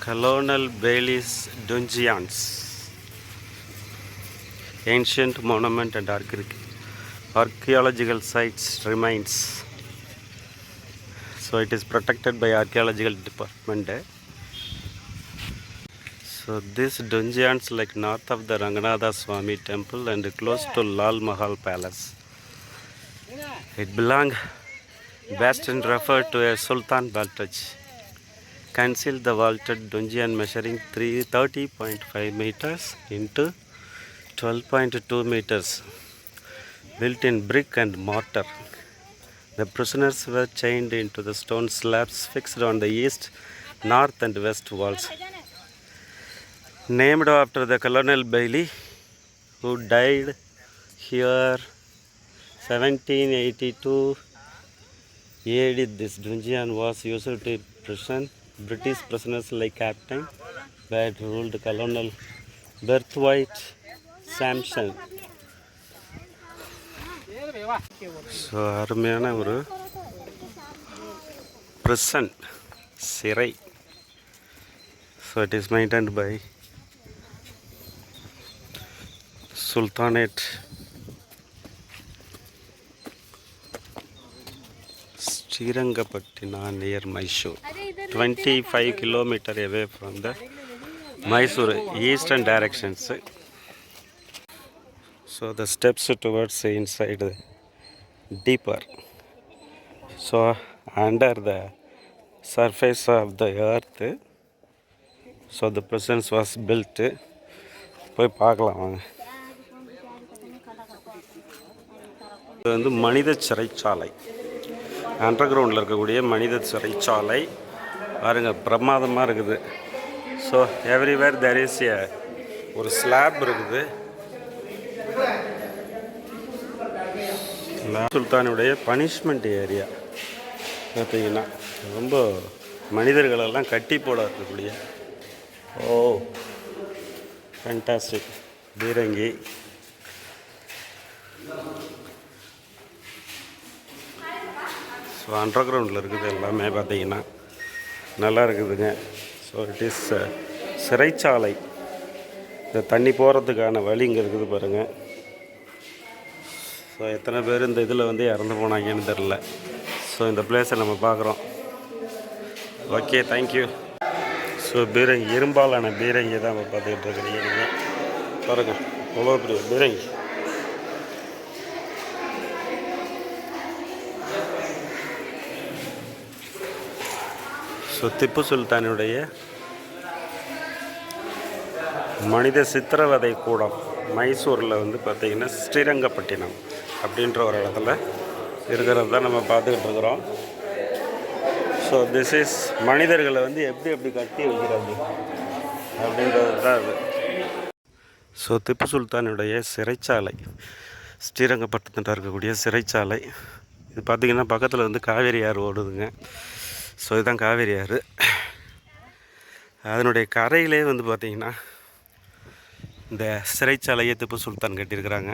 Colonel Bailey's Dungeons, ancient monument and archaeological sites remains. So it is protected by archaeological department. So this dungeons like north of the Ranganatha Swami temple and close to Lal Mahal palace. It belonged best and referred to as Sultan Baltaj. Concealed the vaulted dungeon measuring 30.5 meters into 12.2 meters, built in brick and mortar. The prisoners were chained into the stone slabs fixed on the east, north and west walls. Named after the Colonel Bailey, who died here 1782 AD, this dungeon was used to prison British prisoners like Captain Bad ruled Colonel Berthwaite Sampson. So அருமையான ஒரு prison சிறை. So it is maintained by Sultanate Srirangapattina near Mysore, 25 kilometers away from the Mysore eastern directions. So the steps towards inside deeper. So under the surface of the earth, so the presence was built. போய் பார்க்கலாம் வாங்க. இது வந்து மனித சிறைச்சாலை, under கிரவுண்டில் இருக்கக்கூடிய மனித சிறைச்சாலை பாருங்கள், பிரமாதமாக இருக்குது. So everywhere there is a ஒரு ஸ்லாப் இருக்குது. சுல்தானுடைய பனிஷ்மெண்ட் ஏரியா பார்த்தீங்கன்னா ரொம்ப மனிதர்களெல்லாம் கட்டி போட இருக்கக்கூடிய ஃபேண்டாஸ்டிக் பீரங்கி. ஸோ அண்டர் கிரவுண்டில் இருக்குது எல்லாமே பார்த்தீங்கன்னா நல்லா இருக்குதுங்க. ஸோ இட் இஸ் சிறைச்சாலை. இந்த தண்ணி போகிறதுக்கான வழி இங்கே இருக்குது பாருங்கள். ஸோ எத்தனை பேர் இந்த இதில் வந்து இறந்து போனாங்கன்னு தெரில. ஸோ இந்த பிளேஸை நம்ம பார்க்குறோம். Okay, thank you. ஸோ பீரங்கி, இரும்பாலான பீரங்கி தான் நம்ம பார்த்துக்கிட்டு இருக்கிறீங்க. நீங்கள் பாருங்கள், அவ்வளோ பெரிய பீரங்கி. ஸோ திப்பு சுல்தானுடைய மனித சித்திரவதை கூடம் மைசூரில் வந்து பார்த்திங்கன்னா ஸ்ரீரங்கப்பட்டினம் அப்படின்ற ஒரு இடத்துல இருக்கிறது தான் நம்ம பார்த்துக்கிட்டு இருக்கிறோம். ஸோ திஸ் இஸ் மனிதர்களை வந்து எப்படி கட்டி வைக்கிறது அப்படின்றது தான் அது. ஸோ திப்பு சுல்தானுடைய சிறைச்சாலை, ஸ்ரீரங்கப்பட்டினத்தில் இருக்கக்கூடிய சிறைச்சாலை. இது பார்த்திங்கன்னா பக்கத்தில் வந்து காவேரி ஆறு ஓடுதுங்க. ஸோ இதுதான் காவேரி ஆறு. அதனுடைய கரையிலே வந்து பார்த்திங்கன்னா இந்த சிறைச்சாலையை திப்பு சுல்தான் கட்டியிருக்கிறாங்க.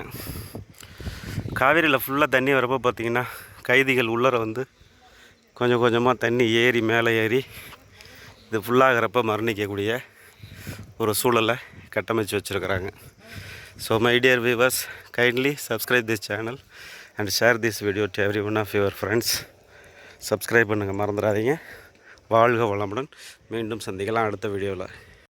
காவேரியில் ஃபுல்லாக தண்ணி வரப்போ பார்த்திங்கன்னா கைதிகள் உள்ளர வந்து கொஞ்சம் கொஞ்சமாக தண்ணி ஏறி மேலே ஏறி இது ஃபுல்லாகிறப்ப மரணிக்கக்கூடிய ஒரு சூழலை கட்டமைச்சு வச்சுருக்கிறாங்க. So my dear viewers, kindly subscribe this channel and share this video to every one of your friends. Subscribe பண்ணுங்கள், மறந்துடாதீங்க. வாழ்க வளமுடன். மீண்டும் சந்திக்கலாம் அடுத்த வீடியோவில்.